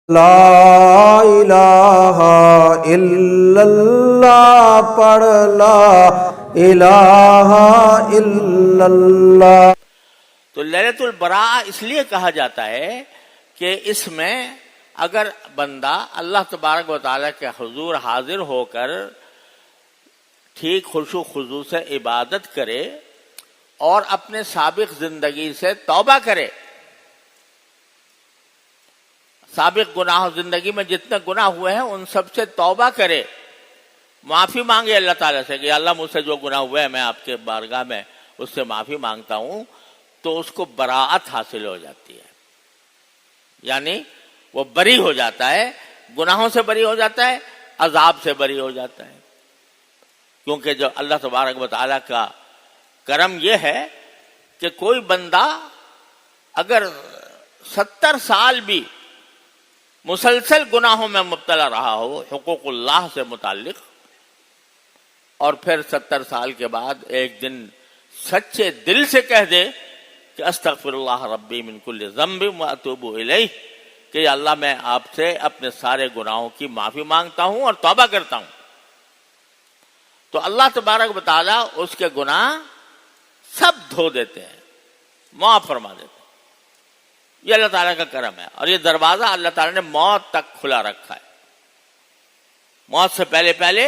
لا الہ الا اللہ پڑھ لا الہ الا اللہ۔ تو لیلۃ البراء اس لیے کہا جاتا ہے کہ اس میں اگر بندہ اللہ تبارک و تعالیٰ کے حضور حاضر ہو کر ٹھیک خشوع و خضوع سے عبادت کرے اور اپنے سابق زندگی سے توبہ کرے، سابق گناہ زندگی میں جتنے گناہ ہوئے ہیں ان سب سے توبہ کرے، معافی مانگے اللہ تعالیٰ سے کہ اللہ مجھ سے جو گناہ ہوئے ہیں میں آپ کے بارگاہ میں اس سے معافی مانگتا ہوں، تو اس کو براءت حاصل ہو جاتی ہے، یعنی وہ بری ہو جاتا ہے، گناہوں سے بری ہو جاتا ہے، عذاب سے بری ہو جاتا ہے۔ کیونکہ جو اللہ تبارک و تعالیٰ کا کرم یہ ہے کہ کوئی بندہ اگر 70 سال بھی مسلسل گناہوں میں مبتلا رہا ہو حقوق اللہ سے متعلق، اور پھر 70 سال کے بعد ایک دن سچے دل سے کہہ دے کہ استغفر اللہ ربی من کل ذنب واتوب الیہ، کہ یا اللہ میں آپ سے اپنے سارے گناہوں کی معافی مانگتا ہوں اور توبہ کرتا ہوں، تو اللہ تبارک و تعالیٰ اس کے گناہ سب دھو دیتے ہیں، معاف فرما دیتے ہیں۔ یہ اللہ تعالیٰ کا کرم ہے، اور یہ دروازہ اللہ تعالیٰ نے موت تک کھلا رکھا ہے۔ موت سے پہلے پہلے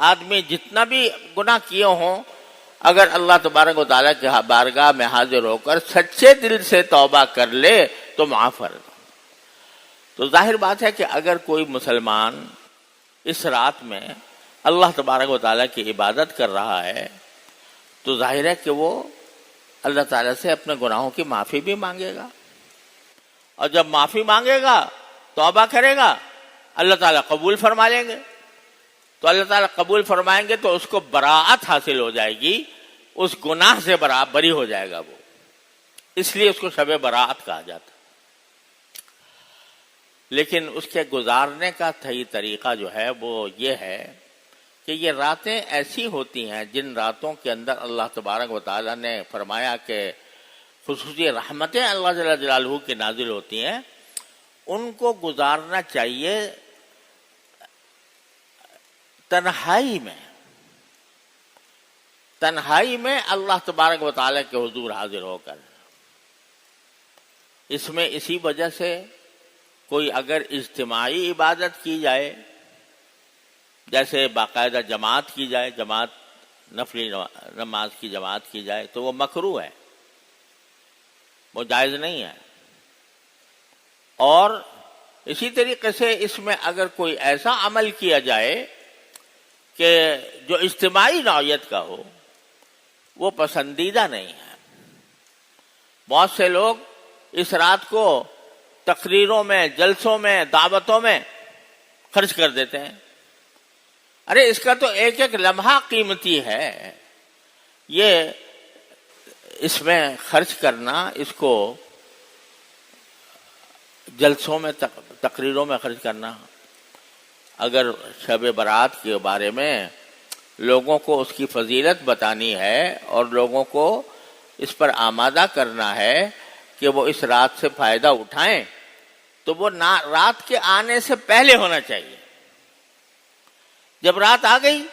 آدمی جتنا بھی گناہ کیے ہوں، اگر اللہ تبارک و تعالیٰ کے بارگاہ میں حاضر ہو کر سچے دل سے توبہ کر لے تو معاف کر دے۔ تو ظاہر بات ہے کہ اگر کوئی مسلمان اس رات میں اللہ تبارک و تعالیٰ کی عبادت کر رہا ہے تو ظاہر ہے کہ وہ اللہ تعالیٰ سے اپنے گناہوں کی معافی بھی مانگے گا، اور جب معافی مانگے گا توبہ کرے گا اللہ تعالیٰ قبول فرما لیں گے، تو اللہ تعالیٰ قبول فرمائیں گے تو اس کو براءت حاصل ہو جائے گی، اس گناہ سے بری ہو جائے گا وہ، اس لیے اس کو شب براءت کہا جاتا ہے۔ لیکن اس کے گزارنے کا صحیح طریقہ جو ہے وہ یہ ہے کہ یہ راتیں ایسی ہوتی ہیں جن راتوں کے اندر اللہ تبارک و تعالیٰ نے فرمایا کہ خصوصی رحمتیں اللہ جل جلالہ کی نازل ہوتی ہیں، ان کو گزارنا چاہیے تنہائی میں اللہ تبارک و تعالیٰ کے حضور حاضر ہو کر۔ اس میں اسی وجہ سے کوئی اگر اجتماعی عبادت کی جائے، جیسے باقاعدہ جماعت کی جائے، جماعت نفلی نماز کی جماعت کی جائے، تو وہ مکروہ ہے، وہ جائز نہیں ہے۔ اور اسی طریقے سے اس میں اگر کوئی ایسا عمل کیا جائے کہ جو اجتماعی نوعیت کا ہو، وہ پسندیدہ نہیں ہے۔ بہت سے لوگ اس رات کو تقریروں میں، جلسوں میں، دعوتوں میں خرچ کر دیتے ہیں۔ ارے اس کا تو ایک ایک لمحہ قیمتی ہے، یہ اس میں خرچ کرنا، اس کو جلسوں میں تقریروں میں خرچ کرنا، اگر شب برات کے بارے میں لوگوں کو اس کی فضیلت بتانی ہے اور لوگوں کو اس پر آمادہ کرنا ہے کہ وہ اس رات سے فائدہ اٹھائیں، تو وہ رات کے آنے سے پہلے ہونا چاہیے۔ جب رات آ گئی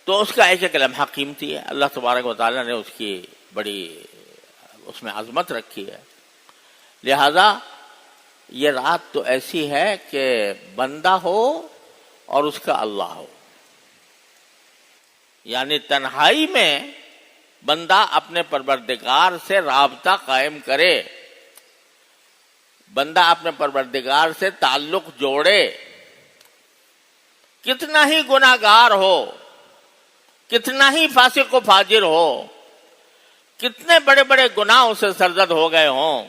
تو اس کا ایک ایک لمحہ قیمتی ہے، اللہ تبارک و تعالیٰ نے اس کی بڑی اس میں عظمت رکھی ہے۔ لہذا یہ رات تو ایسی ہے کہ بندہ ہو اور اس کا اللہ ہو، یعنی تنہائی میں بندہ اپنے پروردگار سے رابطہ قائم کرے، بندہ اپنے پروردگار سے تعلق جوڑے، کتنا ہی گناہگار ہو، کتنا ہی فاسق و فاجر ہو، کتنے بڑے بڑے گناہ اسے سرزد ہو گئے ہوں،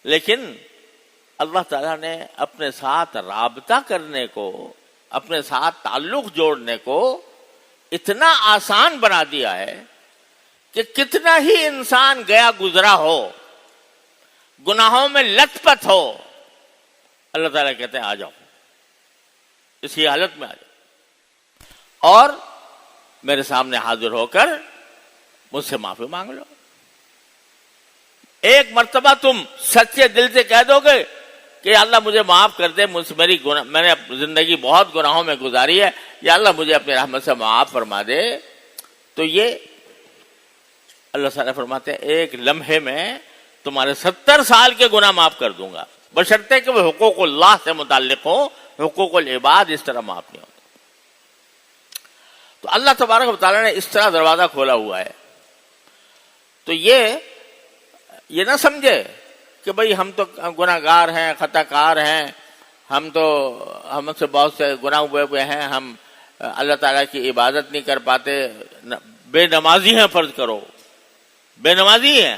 لیکن اللہ تعالیٰ نے اپنے ساتھ رابطہ کرنے کو، اپنے ساتھ تعلق جوڑنے کو اتنا آسان بنا دیا ہے کہ کتنا ہی انسان گیا گزرا ہو، گناہوں میں لت پت ہو، اللہ تعالیٰ کہتے ہیں آ جاؤ، اسی حالت میں آ جاؤ اور میرے سامنے حاضر ہو کر مجھ سے معافی مانگ لو۔ ایک مرتبہ تم سچے دل سے کہہ دو گے کہ اللہ مجھے معاف کر دے، میں نے زندگی بہت گناہوں میں گزاری ہے، یا اللہ مجھے اپنی رحمت سے معاف فرما دے، تو یہ اللہ تعالیٰ فرماتے ہیں ایک لمحے میں تمہارے 70 سال کے گناہ معاف کر دوں گا، بشرطے کہ وہ حقوق اللہ سے متعلق ہو، حقوق العباد اس طرح معاف نہیں ہوتا۔ تو اللہ تبارک و تعالیٰ نے اس طرح دروازہ کھولا ہوا ہے۔ تو یہ نہ سمجھے کہ بھئی ہم تو گناہ گار ہیں، خطا کار ہیں، ہم سے بہت سے گناہ ہوئے ہیں، ہم اللہ تعالیٰ کی عبادت نہیں کر پاتے، بے نمازی ہیں فرض کرو، بے نمازی ہیں،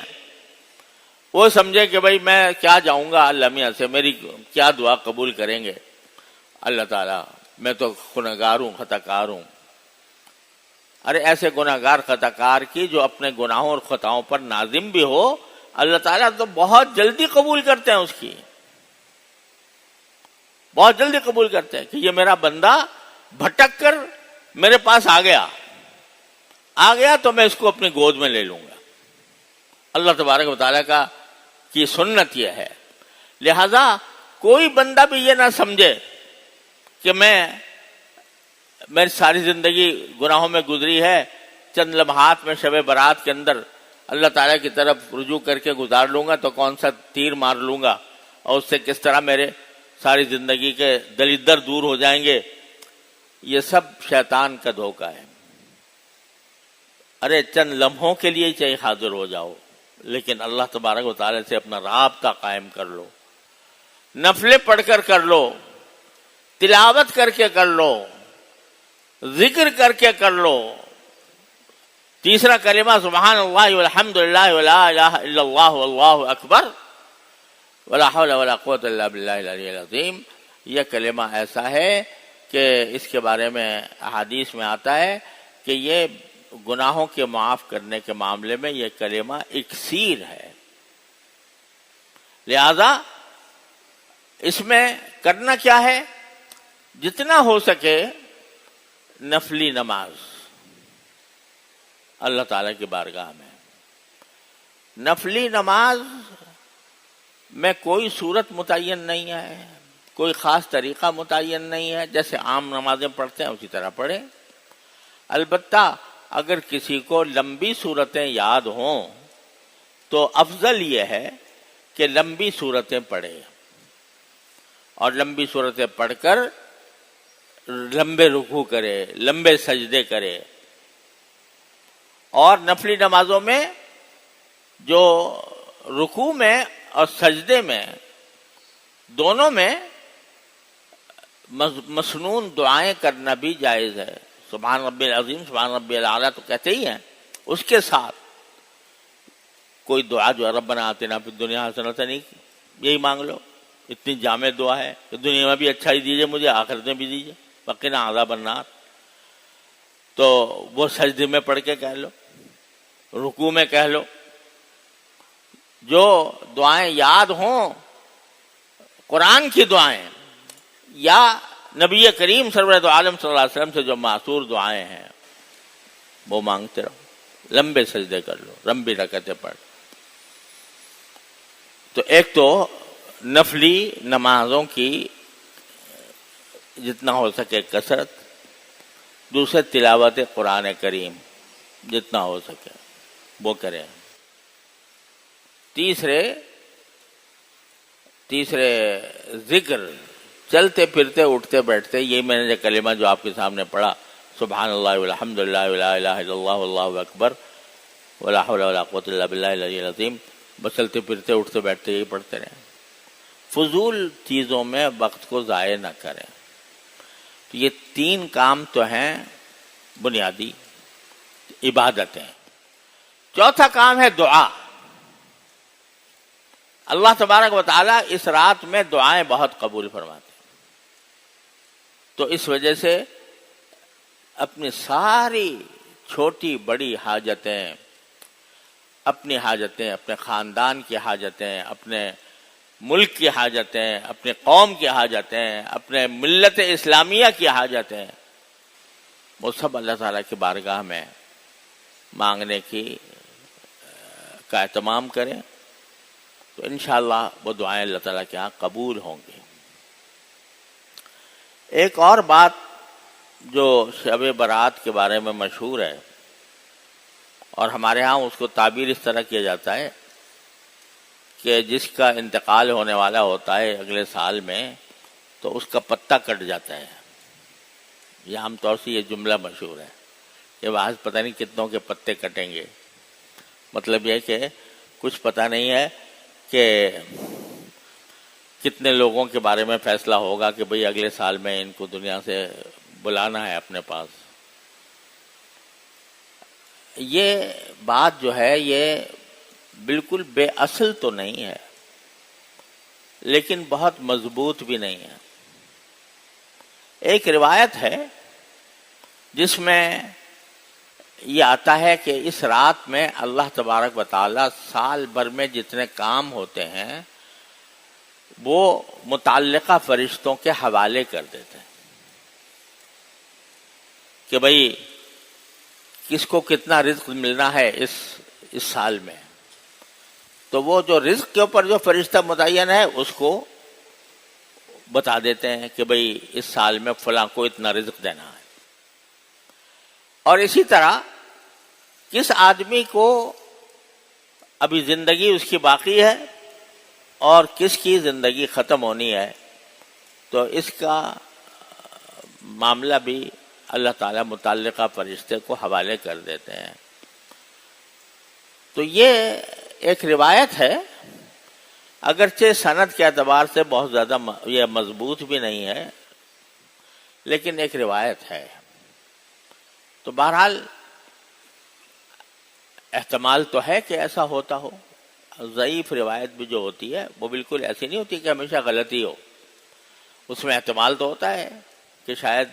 وہ سمجھے کہ بھئی میں کیا جاؤں گا اللہ میاں سے، میری کیا دعا قبول کریں گے اللہ تعالیٰ، میں تو گناہ گار ہوں، خطا کار ہوں۔ ارے ایسے گناہ گار خطا کار کی جو اپنے گناہوں اور خطاؤں پر نازم بھی ہو، اللہ تعالیٰ تو بہت جلدی قبول کرتے ہیں، اس کی بہت جلدی قبول کرتے ہیں کہ یہ میرا بندہ بھٹک کر میرے پاس آ گیا تو میں اس کو اپنی گود میں لے لوں گا۔ اللہ تبارک و تعالیٰ کی سنت یہ ہے۔ لہذا کوئی بندہ بھی یہ نہ سمجھے کہ میری ساری زندگی گناہوں میں گزری ہے، چند لمحات میں شب برات کے اندر اللہ تعالیٰ کی طرف رجوع کر کے گزار لوں گا تو کون سا تیر مار لوں گا اور اس سے کس طرح میرے ساری زندگی کے دلیدر دور ہو جائیں گے، یہ سب شیطان کا دھوکہ ہے۔ ارے چند لمحوں کے لیے چاہے حاضر ہو جاؤ، لیکن اللہ تبارک و تعالیٰ سے اپنا رابطہ قائم کر لو، نفلیں پڑھ کر لو، تلاوت کر کے کر لو، ذکر کر کے کر لو۔ تیسرا کلمہ سبحان اللہ والحمد للہ ولا الہ الا اللہ واللہ اکبر ولا حول ولا قوت الا باللہ العلی العظیم، یہ کلمہ ایسا ہے کہ اس کے بارے میں احادیث میں آتا ہے کہ یہ گناہوں کے معاف کرنے کے معاملے میں یہ کلمہ اکسیر ہے۔ لہذا اس میں کرنا کیا ہے؟ جتنا ہو سکے نفلی نماز اللہ تعالیٰ کی بارگاہ میں، نفلی نماز میں کوئی صورت متعین نہیں ہے، کوئی خاص طریقہ متعین نہیں ہے، جیسے عام نمازیں پڑھتے ہیں اسی طرح پڑھیں۔ البتہ اگر کسی کو لمبی صورتیں یاد ہوں تو افضل یہ ہے کہ لمبی صورتیں پڑھے اور لمبی صورتیں پڑھ کر لمبے رکوع کرے، لمبے سجدے کرے۔ اور نفلی نمازوں میں جو رکوع میں اور سجدے میں دونوں میں مسنون دعائیں کرنا بھی جائز ہے۔ سبحان ربی العظیم، سبحان ربی الاعلیٰ تو کہتے ہی ہیں، اس کے ساتھ کوئی دعا جو ربنا آتنا فی الدنیا حسنۃ نہیں، یہی مانگ لو، اتنی جامع دعا ہے کہ دنیا میں بھی اچھا ہی دیجیے مجھے، آخرت میں بھی دیجیے، وقنا عذاب النار، تو وہ سجدے میں پڑھ کے کہہ لو، رکوع میں کہہ لو۔ جو دعائیں یاد ہوں، قرآن کی دعائیں یا نبی کریم سرورت عالم صلی اللہ علیہ وسلم سے جو معصور دعائیں ہیں وہ مانگتے رہو، لمبے سجدے کر لو، لمبی رکعتیں پڑھ۔ تو ایک تو نفلی نمازوں کی جتنا ہو سکے کثرت، دوسرے تلاوت قرآن کریم جتنا ہو سکے وہ کریں۔ تیسرے ذکر، چلتے پھرتے اٹھتے بیٹھتے، یہی میں نے جو کلمہ جو آپ کے سامنے پڑھا، سبحان اللہ والحمد للہ ولا الہ الا اللہ واللہ اکبر ولا حول ولا قوت الا باللہ العلی العظیم، بس چلتے پھرتے اٹھتے بیٹھتے یہی پڑھتے رہیں، فضول چیزوں میں وقت کو ضائع نہ کریں۔ تو یہ 3 کام تو ہیں بنیادی عبادتیں۔ چوتھا کام ہے دعا۔ اللہ تبارک و تعالیٰ اس رات میں دعائیں بہت قبول فرماتے ہیں، تو اس وجہ سے اپنی ساری چھوٹی بڑی حاجتیں، اپنی حاجتیں، اپنے خاندان کی حاجتیں، اپنے ملک کی حاجتیں، اپنے قوم کی حاجتیں، اپنے ملت اسلامیہ کی حاجتیں، وہ سب اللہ تعالیٰ کی بارگاہ میں مانگنے کا اہتمام کریں تو انشاءاللہ وہ دعائیں اللہ تعالیٰ کے ہاں قبول ہوں گی۔ ایک اور بات جو شب برات کے بارے میں مشہور ہے، اور ہمارے ہاں اس کو تعبیر اس طرح کیا جاتا ہے کہ جس کا انتقال ہونے والا ہوتا ہے اگلے سال میں تو اس کا پتا کٹ جاتا ہے۔ یہ عام طور سے یہ جملہ مشہور ہے کہ بعض پتہ نہیں کتنوں کے پتے کٹیں گے، مطلب یہ کہ کچھ پتہ نہیں ہے کہ کتنے لوگوں کے بارے میں فیصلہ ہوگا کہ بھئی اگلے سال میں ان کو دنیا سے بلانا ہے اپنے پاس۔ یہ بات جو ہے یہ بالکل بے اصل تو نہیں ہے، لیکن بہت مضبوط بھی نہیں ہے۔ ایک روایت ہے جس میں یہ آتا ہے کہ اس رات میں اللہ تبارک و تعالی سال بھر میں جتنے کام ہوتے ہیں وہ متعلقہ فرشتوں کے حوالے کر دیتے ہیں کہ بھئی کس کو کتنا رزق ملنا ہے اس سال میں، تو وہ جو رزق کے اوپر جو فرشتہ متعین ہے اس کو بتا دیتے ہیں کہ بھئی اس سال میں فلاں کو اتنا رزق دینا ہے۔ اور اسی طرح کس آدمی کو ابھی زندگی اس کی باقی ہے اور کس کی زندگی ختم ہونی ہے، تو اس کا معاملہ بھی اللہ تعالیٰ متعلقہ فرشتے کو حوالے کر دیتے ہیں۔ تو یہ ایک روایت ہے، اگرچہ سند کے اعتبار سے بہت زیادہ یہ مضبوط بھی نہیں ہے، لیکن ایک روایت ہے۔ تو بہرحال احتمال تو ہے کہ ایسا ہوتا ہو۔ ضعیف روایت بھی جو ہوتی ہے وہ بالکل ایسی نہیں ہوتی کہ ہمیشہ غلطی ہو، اس میں احتمال تو ہوتا ہے کہ شاید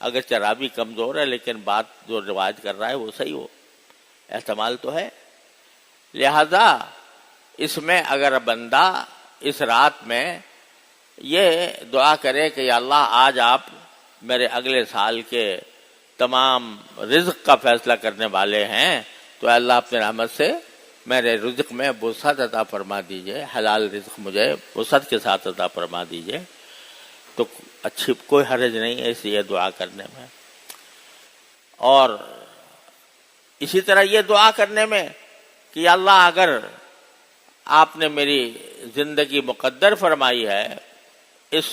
اگر چرابی کمزور ہے لیکن بات جو روایت کر رہا ہے وہ صحیح ہو، احتمال تو ہے۔ لہذا اس میں اگر بندہ اس رات میں یہ دعا کرے کہ یا اللہ آج آپ میرے اگلے سال کے تمام رزق کا فیصلہ کرنے والے ہیں، تو اللہ اپنے رحمت سے میرے رزق میں وسعت عطا فرما دیجئے، حلال رزق مجھے وسعت کے ساتھ عطا فرما دیجئے، تو اچھی کوئی حرج نہیں ہے اس یہ دعا کرنے میں۔ اور اسی طرح یہ دعا کرنے میں کہ یا اللہ اگر آپ نے میری زندگی مقدر فرمائی ہے اس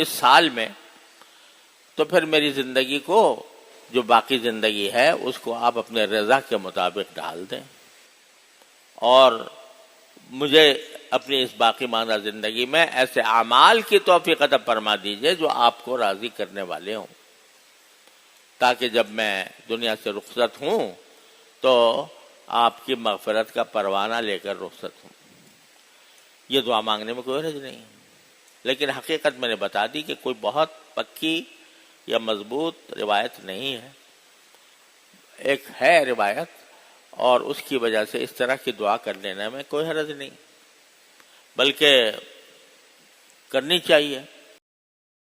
سال میں، تو پھر میری زندگی کو جو باقی زندگی ہے اس کو آپ اپنے رضا کے مطابق ڈال دیں، اور مجھے اپنی اس باقی ماندہ زندگی میں ایسے اعمال کی توفیق عطا فرما دیجئے جو آپ کو راضی کرنے والے ہوں، تاکہ جب میں دنیا سے رخصت ہوں تو آپ کی مغفرت کا پروانہ لے کر رخصت ہوں۔ یہ دعا مانگنے میں کوئی حرج نہیں، لیکن حقیقت میں نے بتا دی کہ کوئی بہت پکی یا مضبوط روایت نہیں ہے، ایک ہے روایت، اور اس کی وجہ سے اس طرح کی دعا کر لینے میں کوئی حرج نہیں، بلکہ کرنی چاہیے۔